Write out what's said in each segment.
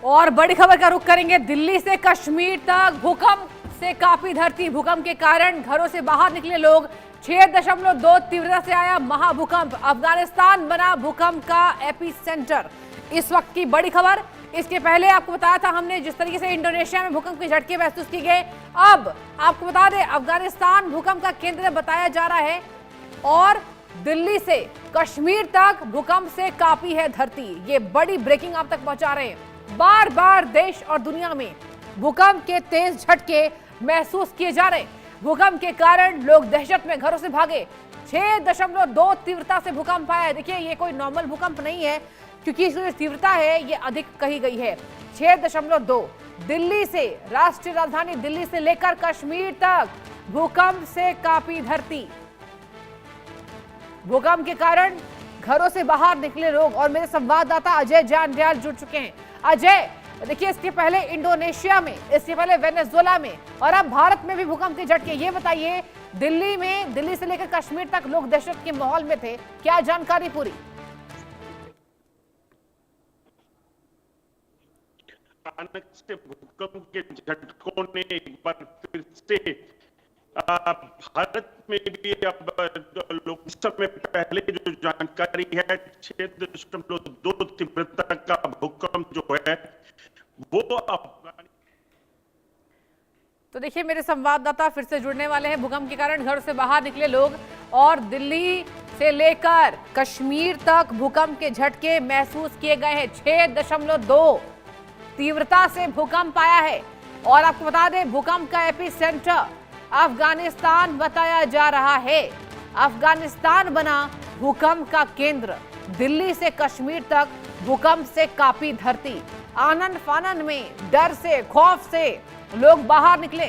और बड़ी खबर का रुख करेंगे दिल्ली से कश्मीर तक। भूकंप से कांपी धरती। भूकंप के कारण घरों से बाहर निकले लोग। 6.2 तीव्रता से आया महाभूकंप। अफगानिस्तान बना भूकंप का एपिसेंटर। इस वक्त की बड़ी खबर। इसके पहले आपको बताया था हमने जिस तरीके से इंडोनेशिया में भूकंप के झटके महसूस किए गए, अब आपको बता दें अफगानिस्तान भूकंप का केंद्र बताया जा रहा है और दिल्ली से कश्मीर तक भूकंप से कांपी है धरती। ये बड़ी ब्रेकिंग आप तक पहुंचा रहे हैं। बार बार देश और दुनिया में भूकंप के तेज झटके महसूस किए जा रहे हैं। भूकंप के कारण लोग दहशत में घरों से भागे। 6.2 तीव्रता से भूकंप आया है। देखिए ये कोई नॉर्मल भूकंप नहीं है क्योंकि इसकी जो तीव्रता है ये अधिक कही गई है। 6.2 दिल्ली से, राष्ट्रीय राजधानी दिल्ली से लेकर कश्मीर तक भूकंप से कांपी धरती। भूकंप के कारण घरों से बाहर निकले लोग और मेरे संवाददाता अजय जांडियाल जुड़ चुके हैं। अजय, देखिए इसके पहले इंडोनेशिया में, इसके पहले वेनेजुएला में और अब भारत में भी भूकंप के झटके। ये बताइए दिल्ली में, दिल्ली से लेकर कश्मीर तक लोग दहशत के माहौल में थे, क्या जानकारी पूरी? अचानक से भूकंप के झटकों ने एक बार फिर से भारत में भी अब लोग समय पहले जो जानकारी है 6.2 तीव्रता का भूकंप जो है वो तो देखिए मेरे संवाददाता फिर से जुड़ने वाले हैं। भूकंप के कारण घर से बाहर निकले लोग और दिल्ली से लेकर कश्मीर तक भूकंप के झटके महसूस किए गए हैं। 6.2 तीव्रता से भूकंप आया है और आपको बता दें भूकंप का एपिसेंटर अफगानिस्तान बताया जा रहा है। अफगानिस्तान बना भूकंप का केंद्र। दिल्ली से कश्मीर तक भूकंप से कांपी धरती। आनन फानन में डर से, खौफ से लोग बाहर निकले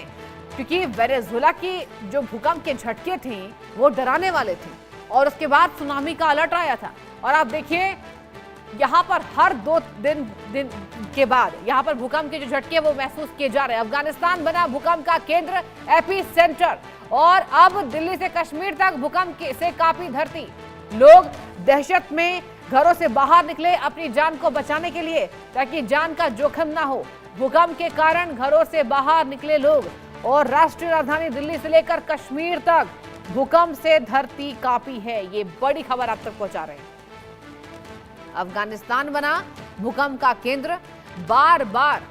क्योंकि वेनेजुएला की जो भूकंप के झटके थे वो डराने वाले थे और उसके बाद सुनामी का अलर्ट आया था। और आप देखिए यहाँ पर हर 2 दिन के बाद यहाँ पर भूकंप के जो झटके वो महसूस किए जा रहे हैं। अफगानिस्तान बना भूकंप का केंद्र, एपी सेंटर और अब दिल्ली से कश्मीर तक भूकंप से कांपी धरती। लोग दहशत में घरों से बाहर निकले अपनी जान को बचाने के लिए ताकि जान का जोखिम ना हो। भूकंप के कारण घरों से बाहर निकले लोग और राष्ट्रीय राजधानी दिल्ली से लेकर कश्मीर तक भूकंप से धरती कांपी है। ये बड़ी खबर आप तक पहुंचा रहे हैं। अफगानिस्तान बना भूकंप का केंद्र। बार बार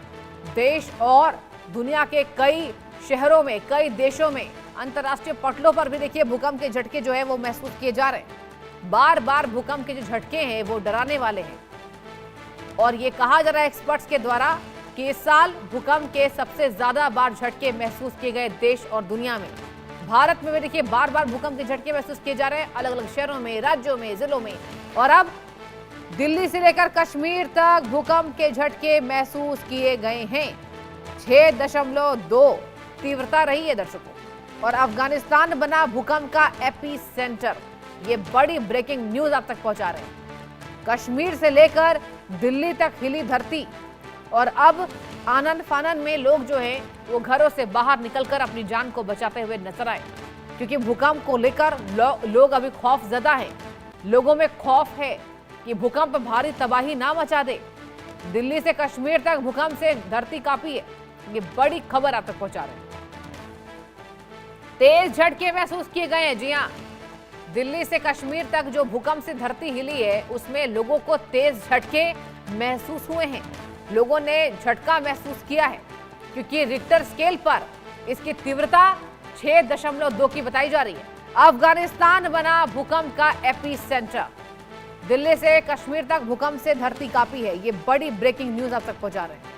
देश और दुनिया के कई शहरों में, कई देशों में, अंतर्राष्ट्रीय पटलों पर भी देखिए भूकंप के झटके जो है वो महसूस किए जा रहे हैं। बार बार भूकंप के जो झटके हैं वो डराने वाले हैं और ये कहा जा रहा है एक्सपर्ट्स के द्वारा कि इस साल भूकंप के सबसे ज्यादा बार झटके महसूस किए गए देश और दुनिया में। भारत में भी देखिए बार बार भूकंप के झटके महसूस किए जा रहे हैं अलग अलग शहरों में, राज्यों में, जिलों में और अब दिल्ली से लेकर कश्मीर तक भूकंप के झटके महसूस किए गए हैं। 6.2 तीव्रता रही है दर्शकों और अफगानिस्तान बना भूकंप का एपी सेंटर। ये बड़ी ब्रेकिंग न्यूज आप तक पहुंचा रहे हैं। कश्मीर से लेकर दिल्ली तक हिली धरती और अब आनन फानन में लोग जो हैं वो घरों से बाहर निकलकर अपनी जान को बचाते हुए नजर आए क्योंकि भूकंप को लेकर लोग अभी खौफजदा हैं। लोगों में खौफ है कि भूकंप भारी तबाही ना मचा दे। दिल्ली से कश्मीर तक भूकंप से धरती कांपी है। ये बड़ी खबर आप तक पहुंचा रहे हैं। तेज झटके महसूस किए गए हैं। जी हां, दिल्ली से कश्मीर तक जो भूकंप से धरती हिली है उसमें लोगों को तेज झटके महसूस हुए हैं। लोगों ने झटका महसूस किया है क्योंकि रिक्टर स्केल पर इसकी तीव्रता 6.2 की बताई जा रही है। अफगानिस्तान बना भूकंप का एपी सेंटर। दिल्ली से कश्मीर तक भूकंप से धरती कांपी है। ये बड़ी ब्रेकिंग न्यूज आप तक पहुंचा रहे हैं।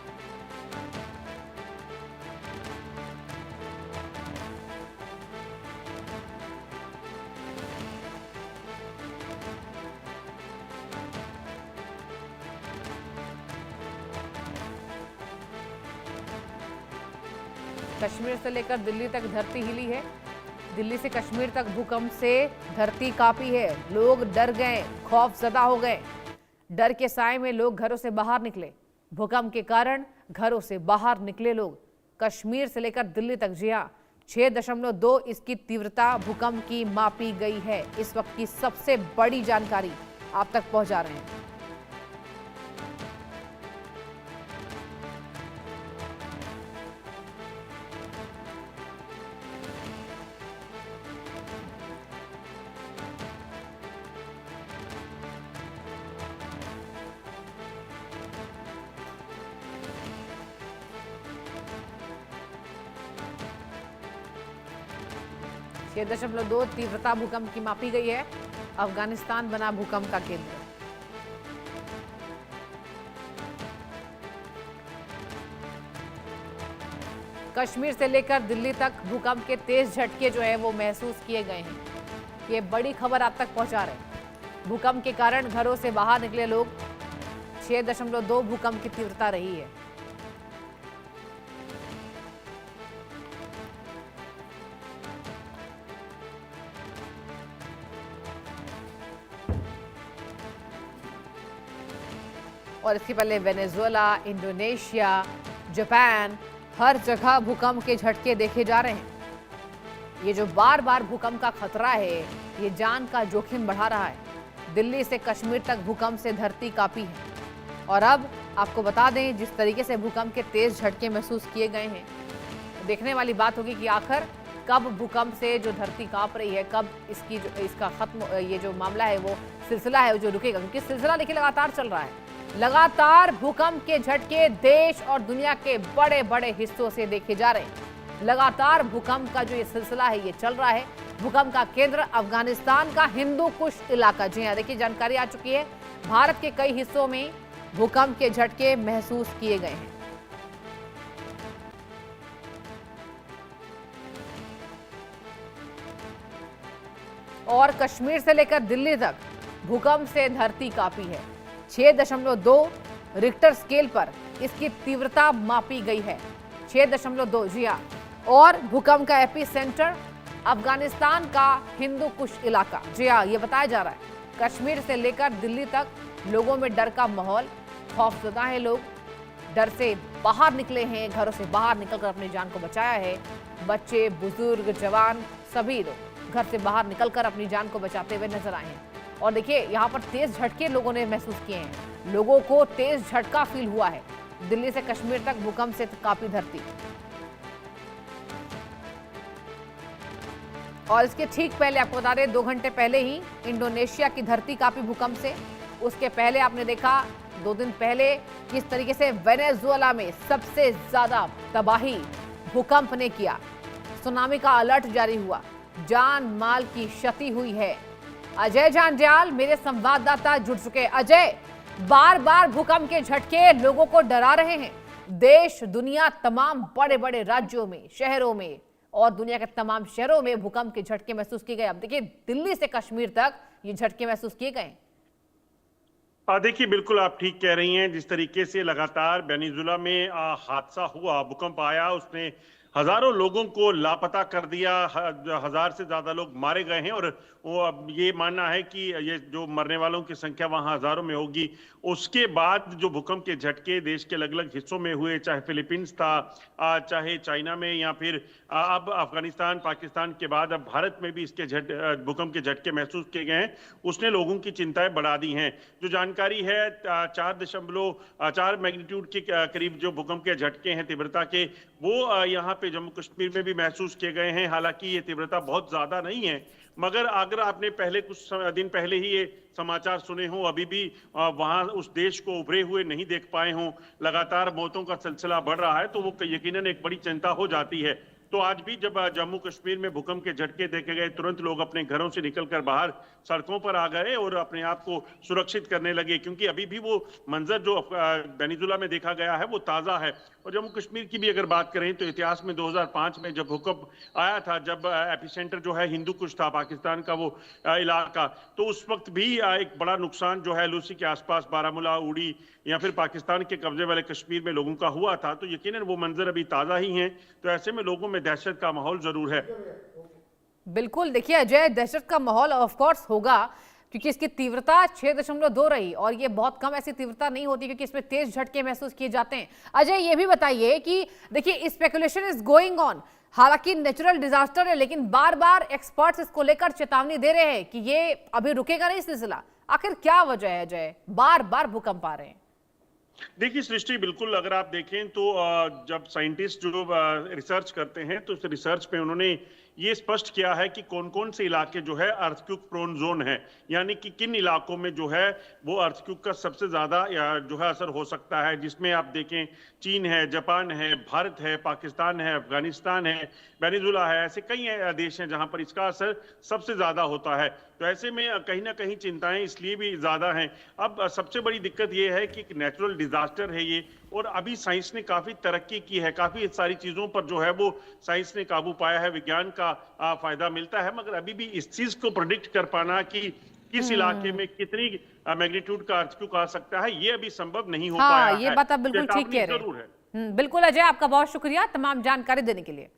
कश्मीर से लेकर दिल्ली तक धरती हिली है। दिल्ली से कश्मीर तक भूकंप से धरती कांपी है। लोग डर गए, खौफजदा हो गए। डर के साए में लोग घरों से बाहर निकले। भूकंप के कारण घरों से बाहर निकले लोग कश्मीर से लेकर दिल्ली तक। जी हां, 6.2 इसकी तीव्रता भूकंप की मापी गई है। इस वक्त की सबसे बड़ी जानकारी आप तक पहुंचा रहे हैं। 6.2 तीव्रता भूकंप की मापी गई है। अफगानिस्तान बना भूकंप का केंद्र। कश्मीर से लेकर दिल्ली तक भूकंप के तेज झटके जो है वो महसूस किए गए हैं। ये बड़ी खबर आप तक पहुंचा रहे हैं। भूकंप के कारण घरों से बाहर निकले लोग। 6.2 भूकंप की तीव्रता रही है। और इसके पहले वेनेजुएला, इंडोनेशिया, जापान, हर जगह भूकंप के झटके देखे जा रहे हैं। ये जो बार बार भूकंप का खतरा है, ये जान का जोखिम बढ़ा रहा है। दिल्ली से कश्मीर तक भूकंप से धरती कांपी है। और अब आपको बता दें, जिस तरीके से भूकंप के तेज झटके महसूस किए गए हैं, देखने वाली बात होगी कि आखिर कब भूकंप से जो धरती कांप रही है, कब इसका खत्म, ये जो मामला है वो सिलसिला है जो रुकेगा, क्योंकि सिलसिला देखिए लगातार चल रहा है। लगातार भूकंप के झटके देश और दुनिया के बड़े बड़े हिस्सों से देखे जा रहे हैं। लगातार भूकंप का जो ये सिलसिला है ये चल रहा है। भूकंप का केंद्र अफगानिस्तान का हिंदू कुश इलाका। जी हाँ, देखिए जानकारी आ चुकी है। भारत के कई हिस्सों में भूकंप के झटके महसूस किए गए हैं। और कश्मीर से लेकर दिल्ली तक भूकंप से धरती कांपी है। 6.2 रिक्टर स्केल पर इसकी तीव्रता मापी गई है। 6.2, जी हाँ। और भूकंप का एपी सेंटर अफगानिस्तान का हिंदू कुश इलाका। जी हाँ, ये बताया जा रहा है। कश्मीर से लेकर दिल्ली तक लोगों में डर का माहौल, खौफजदा है लोग, डर से बाहर निकले हैं, घरों से बाहर निकलकर अपनी जान को बचाया है। बच्चे, बुजुर्ग, जवान सभी लोग घर से बाहर निकलकर अपनी जान को बचाते हुए नजर आए हैं। और देखिए यहाँ पर तेज झटके लोगों ने महसूस किए हैं। लोगों को तेज झटका फील हुआ है। दिल्ली से कश्मीर तक भूकंप से कांपी धरती। और इसके ठीक पहले आपको बता दें, 2 घंटे पहले ही इंडोनेशिया की धरती कांपी भूकंप से। उसके पहले आपने देखा 2 दिन पहले किस तरीके से वेनेजुएला में सबसे ज्यादा तबाही भूकंप ने किया। सुनामी का अलर्ट जारी हुआ, जान माल की क्षति हुई है। अजय जांज्याल मेरे संवाददाता जुड़ चुके हैं। अजय, बार बार भूकंप के झटके लोगों को डरा रहे हैं। देश, दुनिया, तमाम बड़े बड़े राज्यों में, शहरों में और दुनिया के तमाम शहरों में भूकंप के झटके महसूस किए गए। अब देखिए दिल्ली से कश्मीर तक ये झटके महसूस किए गए। देखिए, बिल्कुल आप ठीक कह रही हैं। जिस तरीके से लगातार वेनेजुएला में हादसा हुआ, भूकंप आया, उसने हजारों लोगों को लापता कर दिया। 1000 से ज्यादा लोग मारे गए हैं और वो अब ये मानना है कि ये जो मरने वालों की संख्या वहां हजारों में होगी। उसके बाद जो भूकंप के झटके देश के अलग अलग हिस्सों में हुए, चाहे फिलीपींस था, चाहे चाइना में, या फिर अब अफगानिस्तान, पाकिस्तान के बाद अब भारत में भी इसके भूकंप के झटके महसूस किए गए हैं, उसने लोगों की चिंताएं बढ़ा दी हैं। जो जानकारी है 4.4 मैग्नीट्यूड के करीब जो भूकंप के झटके हैं तीव्रता के, वो यहाँ पे जम्मू कश्मीर में भी महसूस किए गए हैं। हालांकि ये तीव्रता बहुत ज्यादा नहीं है, मगर अगर आपने पहले कुछ दिन पहले ही ये समाचार सुने हो, अभी भी वहां उस देश को उभरे हुए नहीं देख पाए हों, लगातार मौतों का सिलसिला बढ़ रहा है, तो वो यकीनन एक बड़ी चिंता हो जाती है। तो आज भी जब जम्मू कश्मीर में भूकंप के झटके देखे गए, तुरंत लोग अपने घरों से निकलकर बाहर सड़कों पर आ गए और अपने आप को सुरक्षित करने लगे, क्योंकि अभी भी वो मंजर जो वेनेजुएला में देखा गया है वो ताज़ा है। और जम्मू कश्मीर की भी अगर बात करें तो इतिहास में 2005 में जब भूकंप आया था, जब एपिसेंटर जो है हिंदू कुश था, पाकिस्तान का वो इलाका, तो उस वक्त भी एक बड़ा नुकसान जो है लूसी के आसपास, बारामूला, उड़ी या फिर पाकिस्तान के कब्जे वाले कश्मीर में लोगों का हुआ था। तो यकीनन वो मंजर अभी ताज़ा ही हैं। तो ऐसे में लोगों में दहशत का माहौल जरूर है। बिल्कुल, देखिए अजय, दहशत का माहौल ऑफ कोर्स होगा, क्योंकि इसकी तीव्रता 6.2 रही और ये बहुत कम ऐसी तीव्रता नहीं होती, क्योंकि इसमें तेज झटके महसूस किए जाते हैं। अजय, ये भी बताइए कि देखिए स्पेकुलेशन इज गोइंग ऑन, हालांकि नेचुरल डिजास्टर है, लेकिन बार बार एक्सपर्ट्स इसको लेकर चेतावनी दे रहे हैं कि ये अभी रुकेगा नहीं सिलसिला। आखिर क्या वजह है अजय, बार बार भूकंप आ रहे हैं? देखिए सृष्टि, बिल्कुल अगर आप देखें तो जब साइंटिस्ट जो रिसर्च करते हैं तो उस रिसर्च पे उन्होंने ये स्पष्ट किया है कि कौन कौन से इलाके जो है अर्थक्वेक प्रोन जोन है, यानी कि किन इलाकों में जो है वो अर्थक्वेक का सबसे ज्यादा जो है असर हो सकता है, जिसमें आप देखें चीन है, जापान है, भारत है, पाकिस्तान है, अफगानिस्तान है, वेनेजुला है, ऐसे कई देश हैं जहां पर इसका असर सबसे ज्यादा होता है। तो ऐसे में कहीं ना कहीं चिंताएं इसलिए भी ज्यादा हैं। अब सबसे बड़ी दिक्कत ये है कि नेचुरल डिजास्टर है ये, और अभी साइंस ने काफी तरक्की की है, काफी सारी चीजों पर जो है वो साइंस ने काबू पाया है, विज्ञान का फायदा मिलता है, मगर अभी भी इस चीज को प्रेडिक्ट कर पाना कि किस इलाके में कितनी मैग्नीट्यूड का अर्थक्वेक आ सकता है, ये अभी संभव नहीं हो पाया हाँ, ये है। बात आप बिल्कुल ठीक चेतावनी कह रहे जरूर है। हैं। बिल्कुल अजय, आपका बहुत शुक्रिया तमाम जानकारी देने के लिए।